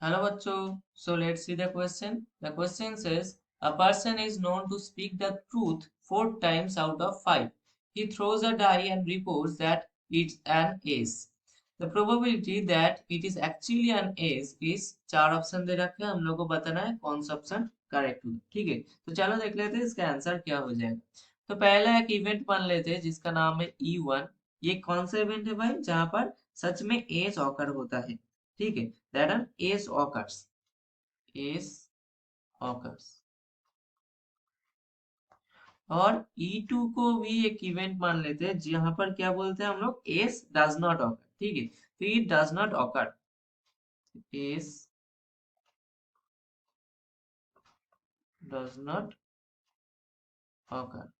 Hello bachcho. So let's see the question. The question says a person is known to speak the truth 4 times out of 5. He throws a die and reports that it's an ace. The probability that it is actually an ace is चार option दे रखे हैं हम लोग को बताना है कौन सा ऑप्शन करेक्ट होगा ठीक है तो चलो देख लेते हैं इसका आंसर क्या हो जाएगा तो पहला एक इवेंट मान लेते हैं जिसका नाम है E1 ये कौन सा इवेंट है भाई जहां पर सच में एस ऑकर होता है ठीक है that an ace occurs और E2 को भी एक इवेंट मान लेते हैं जहां पर क्या बोलते हैं हम लोग एस डज नॉट ऑकर ठीक है तो ये does not occur S does not occur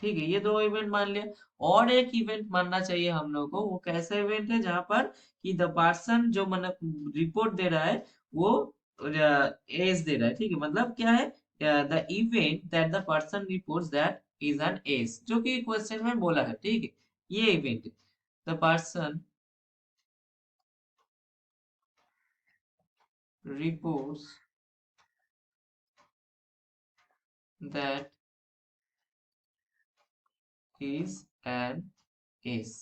ठीक है ये दो इवेंट मान लिया और एक इवेंट मानना चाहिए हम लोग को वो कैसा इवेंट है जहां पर कि द पर्सन जो मतलब रिपोर्ट दे रहा है वो एज दे रहा है ठीक है मतलब क्या है the event that the person reports that is an ace जो कि क्वेश्चन में बोला है ठीक है ये event the person reports that is an ace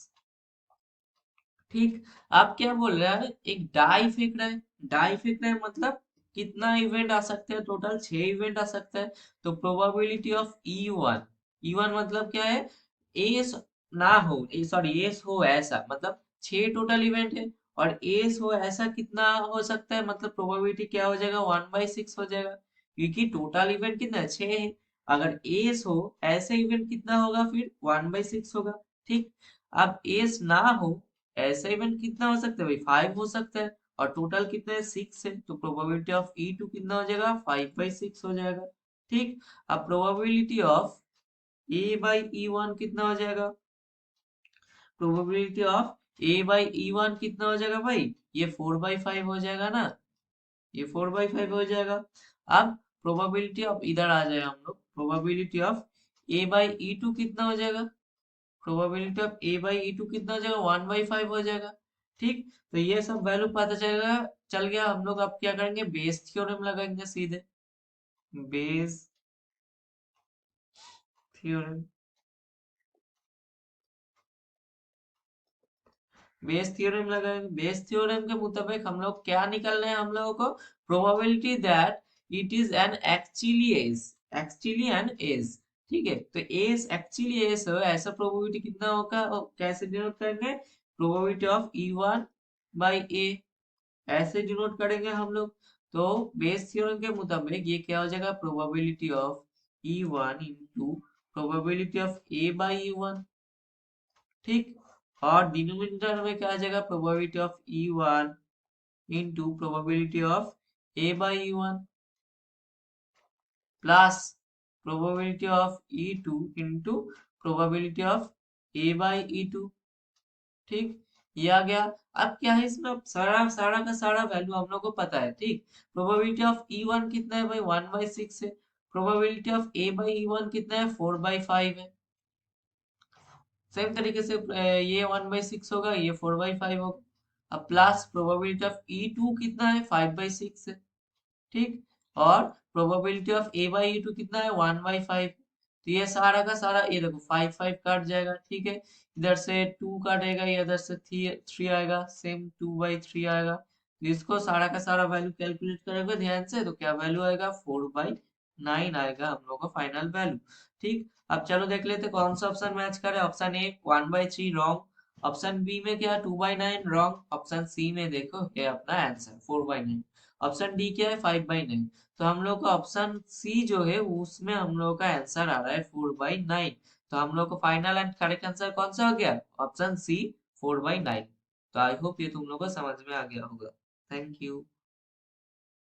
ठीक आप क्या बोल रहे हैं एक डाई फेंक रहे हैं डाई फेंक रहे हैं मतलब कितना इवेंट आ सकते हैं टोटल 6 इवेंट आ सकता है तो प्रोबेबिलिटी ऑफ ई वन मतलब क्या है एस ना हो सॉरी एस हो ऐसा मतलब 6 टोटल इवेंट है और एस हो ऐसा कितना हो सकता है मतलब प्रोबेबिलिटी क्या हो जाएगा 1/6 हो जाएगा क्योंकि टोटल इवेंट कितना है 6 है अगर एस हो ऐसे इवेंट कितना होगा फिर 1/6 होगा ठीक अब एस ना हो ऐसा इवेंट कितना हो सकता है भाई 5 हो सकता है और टोटल कितना है 6 है तो प्रोबेबिलिटी ऑफ E2 कितना हो जाएगा 5/6 हो जाएगा ठीक अब प्रोबेबिलिटी ऑफ A/E1 कितना हो जाएगा प्रोबेबिलिटी ऑफ A/E1 कितना हो जाएगा भाई ये 4/5 हो जाएगा ना ये 4/5 हो जाएगा अब प्रोबेबिलिटी ऑफ इधर आ जाए हम लोग प्रोबेबिलिटी ऑफ A/E2 कितना हो जाएगा प्रोबेबिलिटी ऑफ A/E2 कितना हो जाएगा 1/5 हो जाएगा ठीक तो ये सब वैल्यू पता चल गया हम लोग अब क्या करेंगे बेस थ्योरम लगाएंगे सीधे बेस थ्योरम बेस थ्योरम लगाएंगे बेस थ्योरम के मुताबिक हम लोग क्या निकलना है हम लोगों को probability that it is an actually an ace ठीक है तो एज एक्चुअली एज हो ऐसा प्रोबेबिलिटी कितना होगा और कैसे डिनोट करेंगे प्रोबेबिलिटी ऑफ E1/A ऐसे डिनोट करेंगे हम लोग तो बेस थ्योरम के मुताबिक ये क्या हो जाएगा probability of E1 into probability of A/E1 ठीक और डिनोमिनेटर में क्या आ जाएगा probability of E1 into probability of A/E1 plus probability of E2 into probability of A/E2 ठीक ये आ गया अब क्या है इसमें अब सारा सारा का सारा वैल्यू हम लोग को पता है ठीक प्रोबेबिलिटी ऑफ E1 कितना है भाई 1/6 है प्रोबेबिलिटी ऑफ A/E1 कितना है 4/5 है सेम तरीके से ये 1/6 होगा ये 4/5 होगा अब प्लस प्रोबेबिलिटी ऑफ E2 कितना है 5/6 है ठीक और प्रोबेबिलिटी ऑफ A/E2 कितना है 1/5 तो ये सारा का सारा ये देखो 5 5 काट जाएगा ठीक है इधर से 2 काटेगा ये इधर से 3 आएगा सेम 2/3 आएगा तो इसको सारा का सारा वैल्यू कैलकुलेट करेंगे ध्यान से तो क्या वैल्यू आएगा 4/9 आएगा हम लोग का फाइनल वैल्यू ठीक अब चलो देख लेते कौन सा ऑप्शन मैच करे option A 1/3 wrong option B में क्या 2/9 रॉन्ग ऑप्शन सी में देखो ये अपना आंसर 4/9 ऑप्शन डी क्या है 5/9 तो हम लोग का ऑप्शन सी जो है उसमें हम लोग का आंसर आ रहा है 4/9 तो हम लोग को फाइनल एंड करेक्ट आंसर कौन सा हो गया ऑप्शन सी 4/9 तो आई होप ये तुम लोग को समझ में आ गया होगा थैंक यू